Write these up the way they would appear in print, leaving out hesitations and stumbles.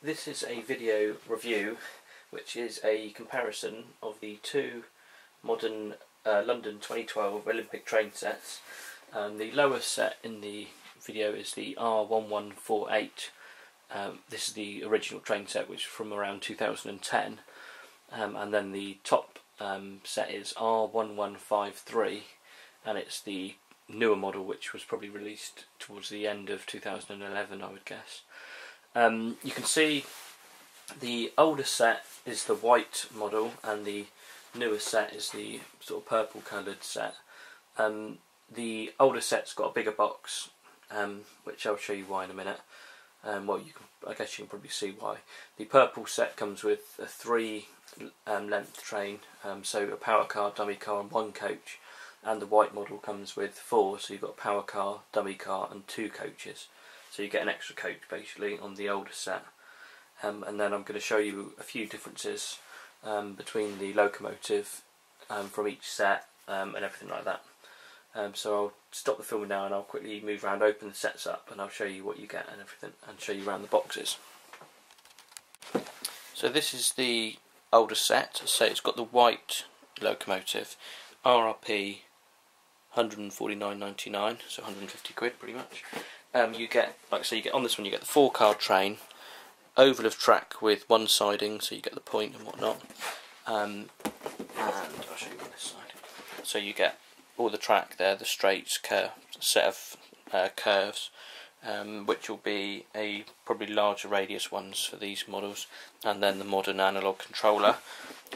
This is a video review which is a comparison of the two modern London 2012 Olympic train sets. The lowest set in the video is the R1148. This is the original train set, which is from around 2010, and then the top set is R1153, and it's the newer model, which was probably released towards the end of 2011, I would guess. You can see the older set is the white model and the newer set is the sort of purple coloured set. The older set's got a bigger box, which I'll show you why in a minute. Well, I guess you can probably see why. The purple set comes with a 3 length train, so a power car, dummy car and 1 coach, and the white model comes with 4, so you've got a power car, dummy car and 2 coaches. So you get an extra coach basically on the older set. And then I'm going to show you a few differences between the locomotive from each set and everything like that. So I'll stop the filming now and I'll quickly move around, open the sets up, and I'll show you what you get and everything, and show you around the boxes. So this is the older set. So it's got the white locomotive, RRP 149.99, so 150 quid pretty much. You get, like I say, you get on this one, you get the 4-car train, oval of track with 1 siding, so you get the point and whatnot. And I'll show you on this side. So you get all the track there, the straights, set of curves, which will be a probably larger radius ones for these models, and then the modern analog controller.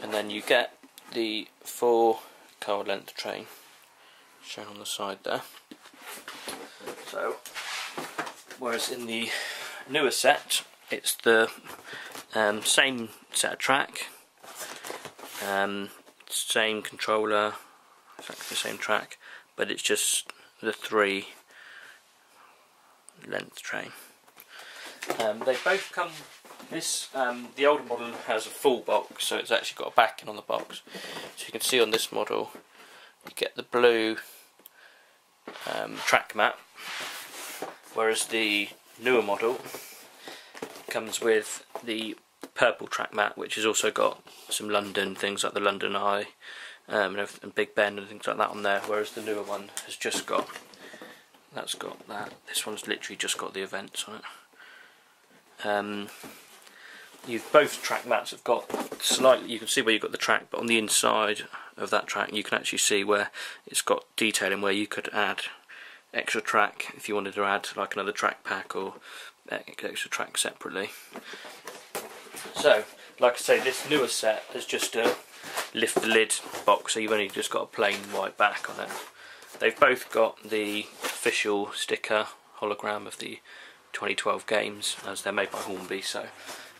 And then you get the 4-car length train shown on the side there. So, whereas in the newer set, it's the same set of track, same controller, exactly the same track, but it's just the 3 length train. They both come. The older model has a full box, so it's actually got a backing on the box. So you can see on this model, you get the blue track mat, whereas the newer model comes with the purple track mat, which has also got some London things like the London Eye and Big Ben and things like that on there, whereas the newer one has just got, that's got that. This one's literally just got the events on it. Both track mats have got slightly, you can see where you've got the track, but on the inside of that track you can actually see where it's got detailing where you could add extra track if you wanted to add like another track pack or extra track separately. So, like I say, this newer set is just a lift the lid box, so you've only just got a plain white back on it. They've both got the official sticker hologram of the 2012 games, as they're made by Hornby, so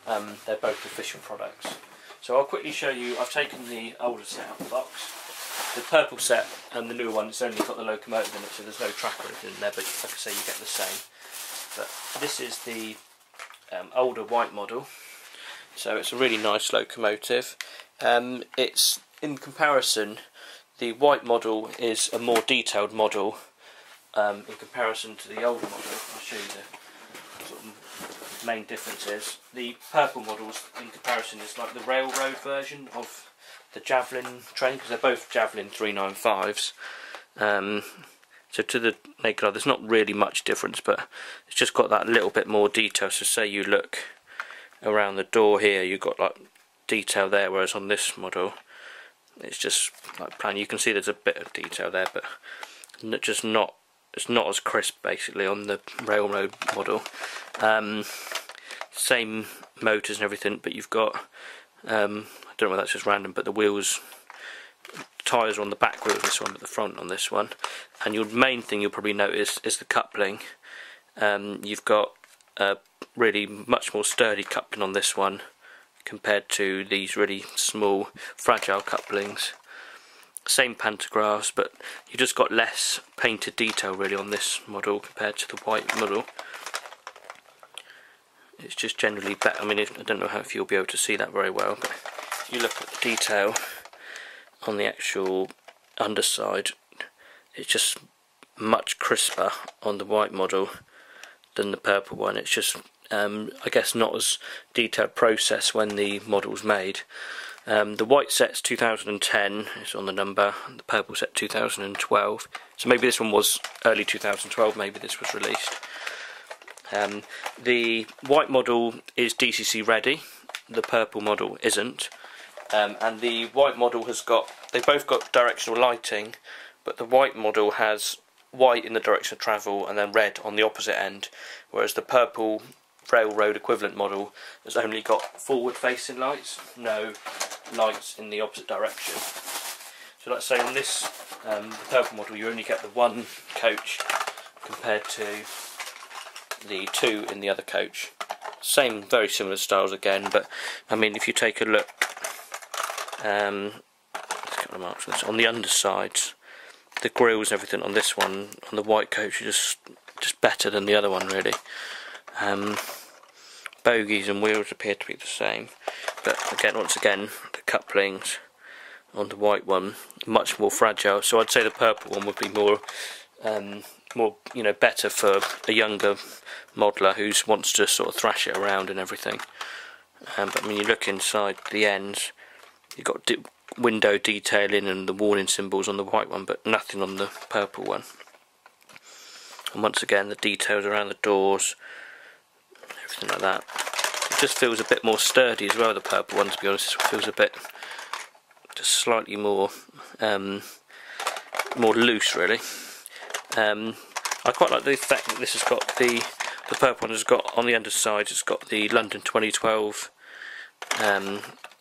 they're both official products. So I'll quickly show you. I've taken the older set out of the box. The purple set and the newer one, it's only got the locomotive in it, so there's no track or anything in there, but like I say, you get the same. But this is the older white model, so it's a really nice locomotive. It's, in comparison, the white model is a more detailed model in comparison to the older model. I'll show you the sort of main differences. The purple models, in comparison, is like the railroad version of the Javelin train, because they're both Javelin 395s. So to the naked eye there's not really much difference, but it's just got that little bit more detail. So say you look around the door here, you've got like detail there, whereas on this model it's just like plain. You can see there's a bit of detail there, but it's not as crisp basically on the railroad model. Same motors and everything, but you've got I don't know whether that's just random, but the wheels, tyres are on the back wheel of this one, but the front on this one. And your main thing you'll probably notice is the coupling. You've got a really much more sturdy coupling on this one compared to these really small, fragile couplings. Same pantographs, but you just got less painted detail really on this model compared to the white model. It's just generally better. I mean, I don't know if you'll be able to see that very well, but if you look at the detail on the actual underside, it's just much crisper on the white model than the purple one. It's just I guess not as detailed process when the model was made. The white set's 2010, it's on the number, and the purple set 2012. So maybe this one was early 2012, maybe this was released. The white model is DCC ready, the purple model isn't. And the white model has got, they both got directional lighting, but the white model has white in the direction of travel and then red on the opposite end, whereas the purple railroad equivalent model has only got forward facing lights, no lights in the opposite direction. So let's say on this, the purple model, you only get the one coach compared to the two in the other coach. Same, very similar styles again, but I mean if you take a look, there's a couple of marks on this, on the undersides, the grills and everything on this one, on the white coach, are just better than the other one really. Bogies and wheels appear to be the same, but again, once again, the couplings on the white one much more fragile. So I'd say the purple one would be more better for a younger modeler who wants to sort of thrash it around and everything. But when you look inside the ends, you've got window detailing and the warning symbols on the white one, but nothing on the purple one. And once again, the details around the doors, everything like that. It just feels a bit more sturdy as well, the purple one, to be honest. It feels a bit, just slightly more loose really. I quite like the fact that this has got the purple one has got on the underside, it's got the London 2012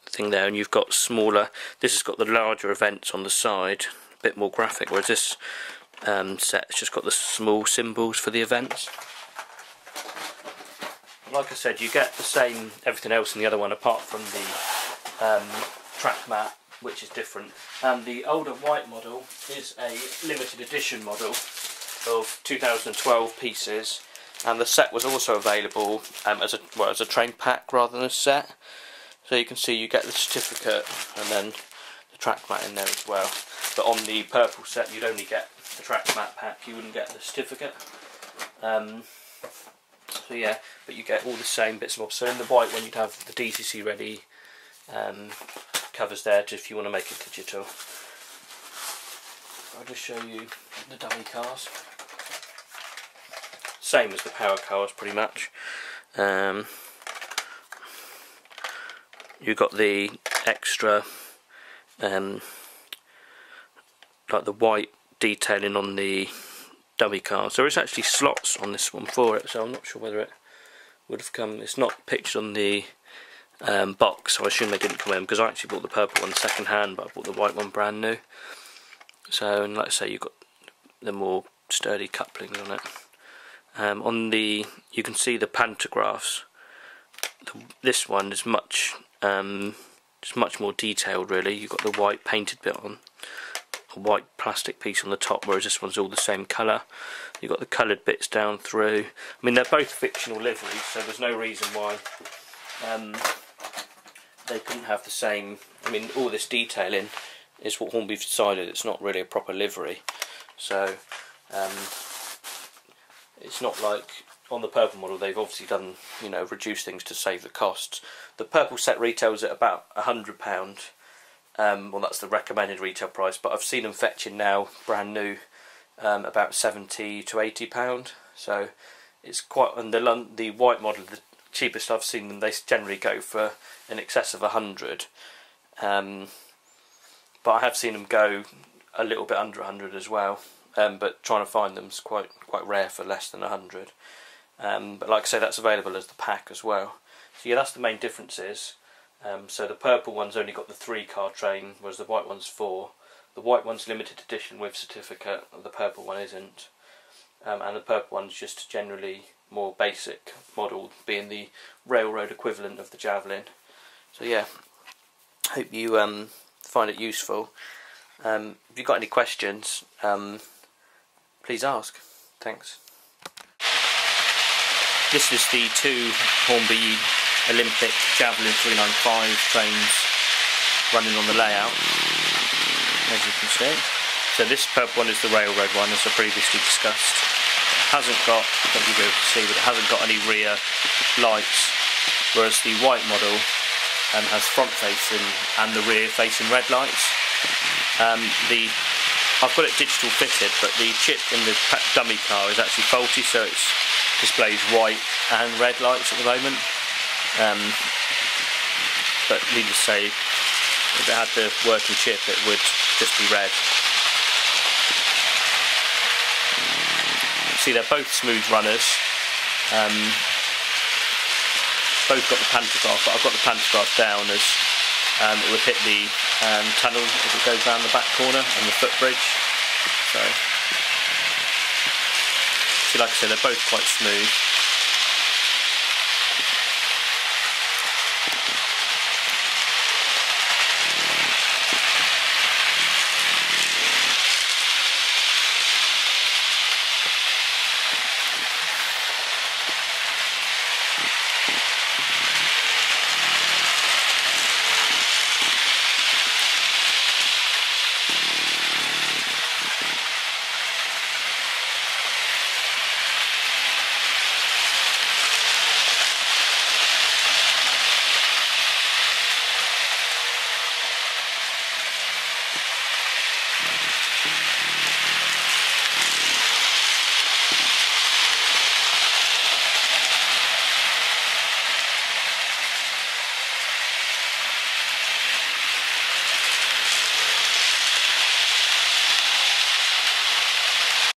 thing there, and you've got smaller, this has got the larger events on the side, a bit more graphic, whereas this set's just got the small symbols for the events. Like I said, you get the same everything else in the other one apart from the track mat, which is different. And the older white model is a limited edition model of 2012 pieces, and the set was also available as a train pack rather than a set. So you can see you get the certificate and then the track mat in there as well. But on the purple set you'd only get the track mat pack, you wouldn't get the certificate. So yeah, but you get all the same bits and bobs. So in the white one you'd have the DCC ready covers there, just if you want to make it digital. I'll just show you the dummy cars. Same as the power cars pretty much. You've got the extra like the white detailing on the dummy cars. There is actually slots on this one for it, so I'm not sure whether it would have come. It's not pictured on the box, so I assume they didn't come in, because I actually bought the purple one second hand, but I bought the white one brand new. So, and like I say, you've got the more sturdy couplings on it. You can see the pantographs. This one is much more detailed really. You've got the white painted bit on, a white plastic piece on the top, whereas this one's all the same colour. You've got the coloured bits down through. I mean, they're both fictional liveries, so there's no reason why they couldn't have the same. I mean, all this detailing is what Hornby's decided. It's not really a proper livery, so it's not like on the purple model they've obviously done, reduced things to save the costs. The purple set retails at about £100. Well, that's the recommended retail price, but I've seen them fetching now brand new about £70 to £80. So it's quite. And the white model, the cheapest I've seen them, they generally go for in excess of 100. But I have seen them go a little bit under 100 as well. But trying to find them is quite rare for less than 100. But like I say, that's available as the pack as well. So yeah, that's the main differences. So the purple one's only got the 3-car train, whereas the white one's 4. The white one's limited edition with certificate, the purple one isn't. And the purple one's just generally more basic model, being the railroad equivalent of the Javelin. So yeah, hope you find it useful. If you've got any questions, please ask. Thanks. This is the 2 Hornby Olympic Javelin 395 trains running on the layout, as you can see. So this purple one is the railroad one, as I previously discussed. hasn't got, I don't know if you'll be able to see, but it hasn't got any rear lights, whereas the white model has front facing and the rear facing red lights. I've got it digital fitted, but the chip in the dummy car is actually faulty, so it displays white and red lights at the moment. But needless to say, if it had the working chip, it would just be red. See, they're both smooth runners. Both got the pantograph, but I've got the pantograph down as it would hit the tunnel as it goes round the back corner and the footbridge. So, see, like I said, they're both quite smooth.